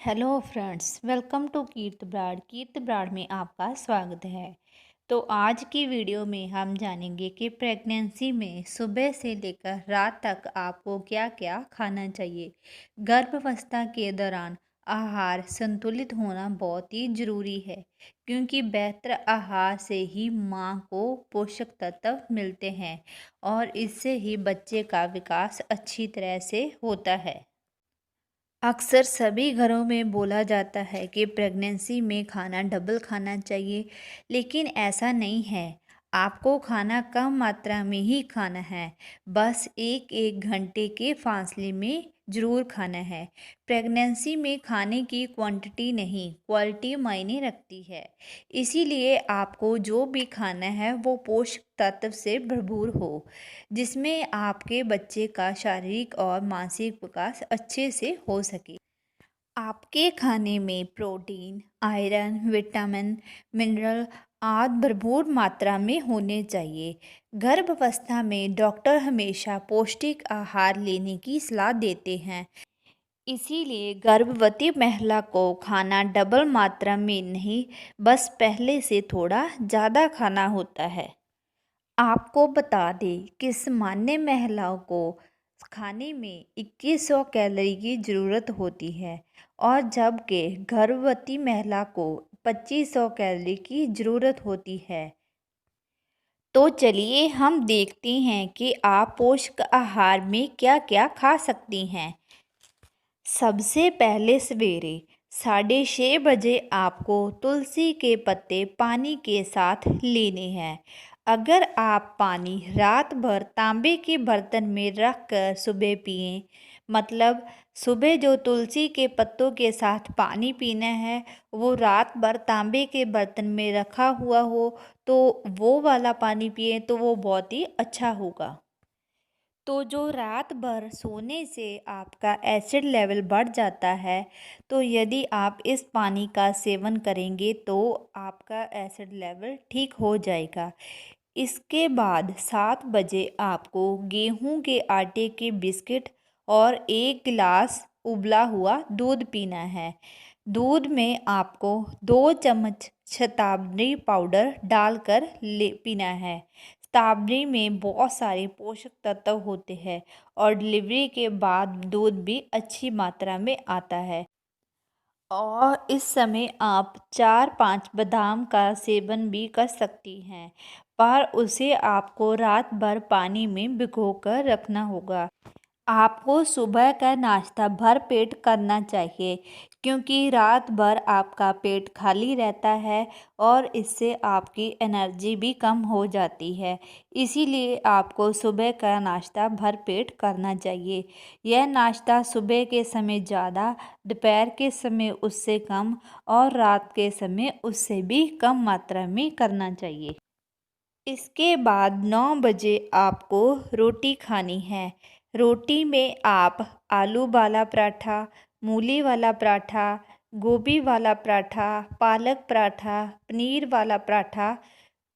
Hello friends, welcome to कीर्त ब्राड में आपका स्वागत है। तो आज की वीडियो में हम जानेंगे कि प्रेगनेंसी में सुबह से लेकर रात तक आपको क्या क्या खाना चाहिए। गर्भावस्था के दौरान आहार संतुलित होना बहुत ही ज़रूरी है, क्योंकि बेहतर आहार से ही माँ को पोषक तत्व मिलते हैं और इससे ही बच्चे का विकास अच्छी तरह से होता है। अक्सर सभी घरों में बोला जाता है कि प्रेगनेंसी में खाना डबल खाना चाहिए, लेकिन ऐसा नहीं है। आपको खाना कम मात्रा में ही खाना है, बस एक एक घंटे के फासले में ज़रूर खाना है। प्रेगनेंसी में खाने की क्वांटिटी नहीं, क्वालिटी मायने रखती है। इसीलिए आपको जो भी खाना है वो पोषक तत्व से भरपूर हो, जिसमें आपके बच्चे का शारीरिक और मानसिक विकास अच्छे से हो सके। आपके खाने में प्रोटीन, आयरन, विटामिन, मिनरल आदि भरपूर मात्रा में होने चाहिए। गर्भावस्था में डॉक्टर हमेशा पौष्टिक आहार लेने की सलाह देते हैं। इसीलिए गर्भवती महिला को खाना डबल मात्रा में नहीं, बस पहले से थोड़ा ज़्यादा खाना होता है। आपको बता दें कि सामान्य महिलाओं को खाने में 2100 कैलोरी की ज़रूरत होती है और जबकि गर्भवती महिला को 2500 कैलोरी की ज़रूरत होती है। तो चलिए हम देखते हैं कि आप पोषक आहार में क्या क्या खा सकती हैं। सबसे पहले सवेरे 6:30 बजे आपको तुलसी के पत्ते पानी के साथ लेने हैं। अगर आप पानी रात भर तांबे के बर्तन में रख कर सुबह पिएं, मतलब सुबह जो तुलसी के पत्तों के साथ पानी पीना है वो रात भर तांबे के बर्तन में रखा हुआ हो, तो वो वाला पानी पिएं तो वो बहुत ही अच्छा होगा। तो जो रात भर सोने से आपका एसिड लेवल बढ़ जाता है, तो यदि आप इस पानी का सेवन करेंगे तो आपका एसिड लेवल ठीक हो जाएगा। इसके बाद 7 बजे आपको गेहूं के आटे के बिस्किट और 1 गिलास उबला हुआ दूध पीना है। दूध में आपको 2 चम्मच शतावरी पाउडर डालकर ले पीना है। शतावरी में बहुत सारे पोषक तत्व होते हैं और डिलीवरी के बाद दूध भी अच्छी मात्रा में आता है। और इस समय आप 4-5 बादाम का सेवन भी कर सकती हैं, पर उसे आपको रात भर पानी में भिगोकर रखना होगा। आपको सुबह का नाश्ता भर पेट करना चाहिए, क्योंकि रात भर आपका पेट खाली रहता है और इससे आपकी एनर्जी भी कम हो जाती है। इसीलिए आपको सुबह का नाश्ता भर पेट करना चाहिए। यह नाश्ता सुबह के समय ज़्यादा, दोपहर के समय उससे कम और रात के समय उससे भी कम मात्रा में करना चाहिए। इसके बाद 9 बजे आपको रोटी खानी है। रोटी में आप आलू वाला पराठा, मूली वाला पराठा, गोभी वाला पराठा, पालक पराठा, पनीर वाला पराठा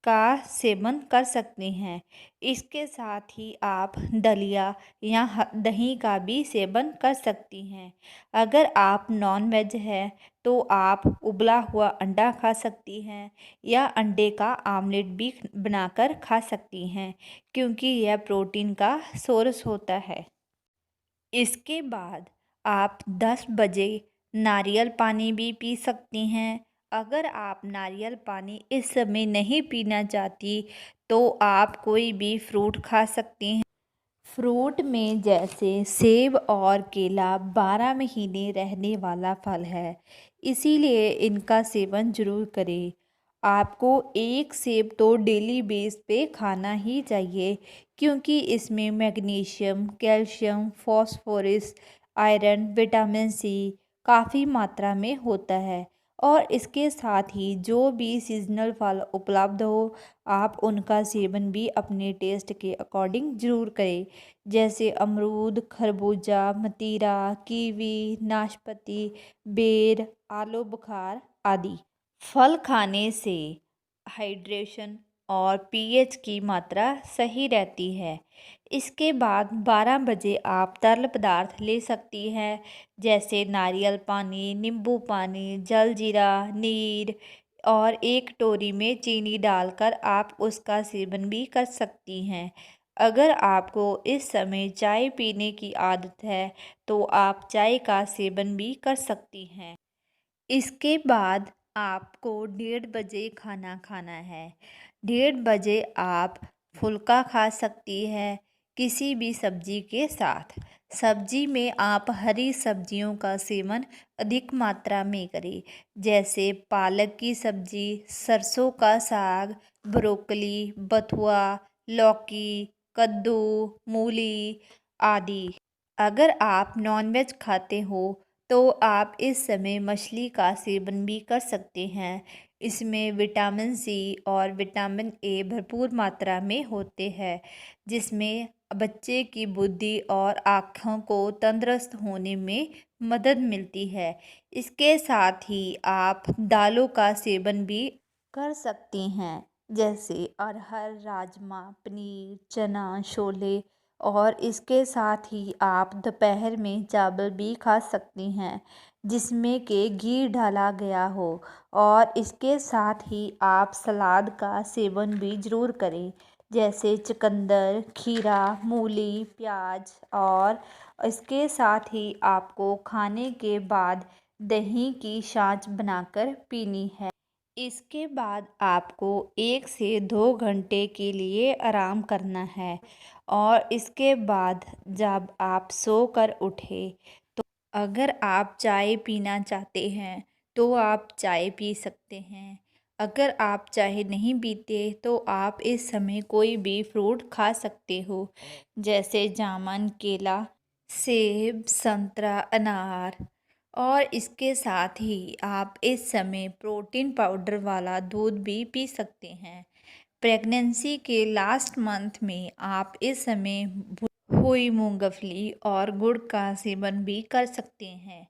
का सेवन कर सकते हैं। इसके साथ ही आप दलिया या दही का भी सेवन कर सकती हैं। अगर आप नॉन वेज है तो आप उबला हुआ अंडा खा सकती हैं या अंडे का आमलेट भी बनाकर खा सकती हैं, क्योंकि यह प्रोटीन का सोर्स होता है। इसके बाद आप 10 बजे नारियल पानी भी पी सकती हैं। अगर आप नारियल पानी इस समय नहीं पीना चाहती तो आप कोई भी फ्रूट खा सकती हैं। फ्रूट में जैसे सेब और केला 12 महीने रहने वाला फल है, इसीलिए इनका सेवन जरूर करें। आपको एक सेब तो डेली बेस पे खाना ही चाहिए, क्योंकि इसमें magnesium, calcium, phosphorus, iron, vitamin C काफ़ी मात्रा में होता है। और इसके साथ ही जो भी सीजनल फल उपलब्ध हो, आप उनका सेवन भी अपने टेस्ट के अकॉर्डिंग ज़रूर करें, जैसे अमरूद, खरबूजा, मतीरा, कीवी, नाशपाती, बेर, आलू बुखारा आदि। फल खाने से हाइड्रेशन और पीएच की मात्रा सही रहती है। इसके बाद 12 बजे आप तरल पदार्थ ले सकती हैं, जैसे नारियल पानी, नींबू पानी, जलजीरा नीर और एक कटोरी में चीनी डालकर आप उसका सेवन भी कर सकती हैं। अगर आपको इस समय चाय पीने की आदत है, तो आप चाय का सेवन भी कर सकती हैं। इसके बाद आपको 1:30 बजे खाना खाना है। 1:30 बजे आप फुल्का खा सकती है किसी भी सब्जी के साथ। सब्जी में आप हरी सब्जियों का सेवन अधिक मात्रा में करें, जैसे पालक की सब्जी, सरसों का साग, ब्रोकली, बथुआ, लौकी, कद्दू, मूली आदि। अगर आप नॉनवेज खाते हो तो आप इस समय मछली का सेवन भी कर सकते हैं। इसमें विटामिन सी और विटामिन ए भरपूर मात्रा में होते हैं, जिसमें बच्चे की बुद्धि और आँखों को तंदुरुस्त होने में मदद मिलती है। इसके साथ ही आप दालों का सेवन भी कर सकती हैं, जैसे अरहर, राजमा, पनीर, चना, छोले और इसके साथ ही आप दोपहर में चावल भी खा सकती हैं, जिसमें कि घी डाला गया हो। और इसके साथ ही आप सलाद का सेवन भी ज़रूर करें, जैसे चुकंदर, खीरा, मूली, प्याज। और इसके साथ ही आपको खाने के बाद दही की छाछ बनाकर पीनी है। इसके बाद आपको 1 से 2 घंटे के लिए आराम करना है और इसके बाद जब आप सोकर उठे, तो अगर आप चाय पीना चाहते हैं तो आप चाय पी सकते हैं। अगर आप चाय नहीं पीते तो आप इस समय कोई भी फ्रूट खा सकते हो, जैसे जामुन, केला, सेब, संतरा, अनार। और इसके साथ ही आप इस समय प्रोटीन पाउडर वाला दूध भी पी सकते हैं। प्रेगनेंसी के लास्ट मंथ में आप इस समय हुई मूंगफली और गुड़ का सेवन भी कर सकते हैं।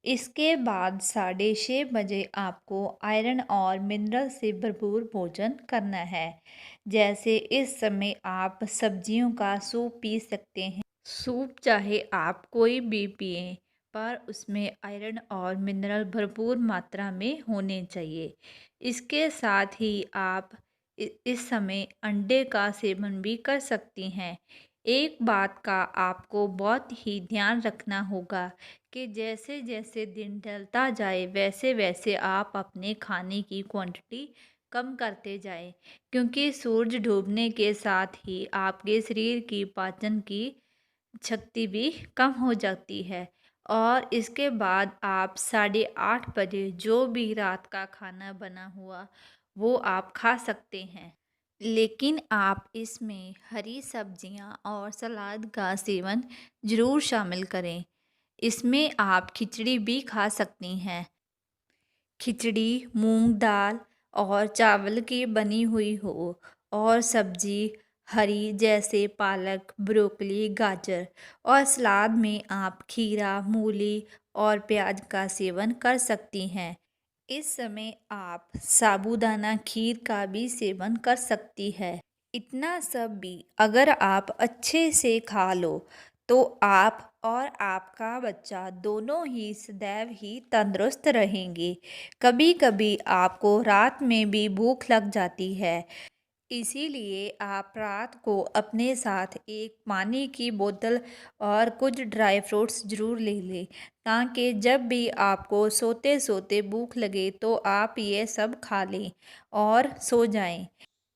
इसके बाद 6:30 बजे आपको आयरन और मिनरल से भरपूर भोजन करना है, जैसे इस समय आप सब्जियों का सूप पी सकते हैं। सूप चाहे आप कोई भी पिएं, पर उसमें आयरन और मिनरल भरपूर मात्रा में होने चाहिए। इसके साथ ही आप इस समय अंडे का सेवन भी कर सकती हैं। एक बात का आपको बहुत ही ध्यान रखना होगा कि जैसे जैसे दिन ढलता जाए वैसे वैसे आप अपने खाने की क्वांटिटी कम करते जाएं, क्योंकि सूरज डूबने के साथ ही आपके शरीर की पाचन की शक्ति भी कम हो जाती है। और इसके बाद आप 8:30 बजे जो भी रात का खाना बना हुआ वो आप खा सकते हैं, लेकिन आप इसमें हरी सब्जियां और सलाद का सेवन ज़रूर शामिल करें। इसमें आप खिचड़ी भी खा सकती हैं। खिचड़ी मूंग दाल और चावल की बनी हुई हो और सब्जी हरी, जैसे पालक, ब्रोकली, गाजर। और सलाद में आप खीरा, मूली और प्याज का सेवन कर सकती हैं। इस समय आप साबूदाना खीर का भी सेवन कर सकती है। इतना सब भी अगर आप अच्छे से खा लो तो आप और आपका बच्चा दोनों ही सदैव ही तंदुरुस्त रहेंगे। कभी कभी आपको रात में भी भूख लग जाती है, इसीलिए आप रात को अपने साथ एक पानी की बोतल और कुछ ड्राई फ्रूट्स ज़रूर ले लें, ताकि जब भी आपको सोते सोते भूख लगे तो आप ये सब खा लें और सो जाएं।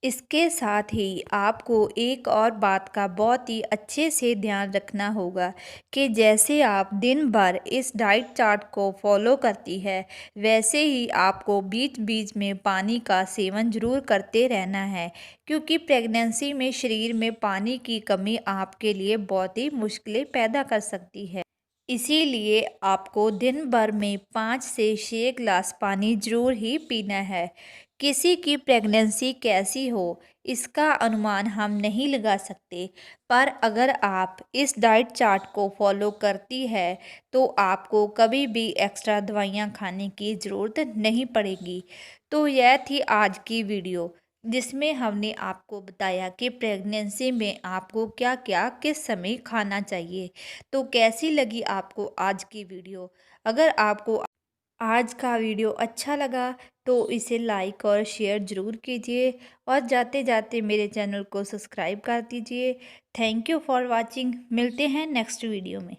इसके साथ ही आपको एक और बात का बहुत ही अच्छे से ध्यान रखना होगा कि जैसे आप दिन भर इस डाइट चार्ट को फॉलो करती है, वैसे ही आपको बीच बीच में पानी का सेवन ज़रूर करते रहना है, क्योंकि प्रेगनेंसी में शरीर में पानी की कमी आपके लिए बहुत ही मुश्किलें पैदा कर सकती है। इसीलिए आपको दिन भर में 5 से 6 ग्लास पानी ज़रूर ही पीना है। किसी की प्रेगनेंसी कैसी हो इसका अनुमान हम नहीं लगा सकते, पर अगर आप इस डाइट चार्ट को फॉलो करती है तो आपको कभी भी एक्स्ट्रा दवाइयाँ खाने की ज़रूरत नहीं पड़ेगी। तो यह थी आज की वीडियो। जिसमें हमने आपको बताया कि प्रेगनेंसी में आपको क्या-क्या किस समय खाना चाहिए। तो कैसी लगी आपको आज की वीडियो? अगर आपको आज का वीडियो अच्छा लगा तो इसे लाइक और शेयर ज़रूर कीजिए और जाते-जाते मेरे चैनल को सब्सक्राइब कर दीजिए। Thank you for watching. मिलते हैं नेक्स्ट वीडियो में।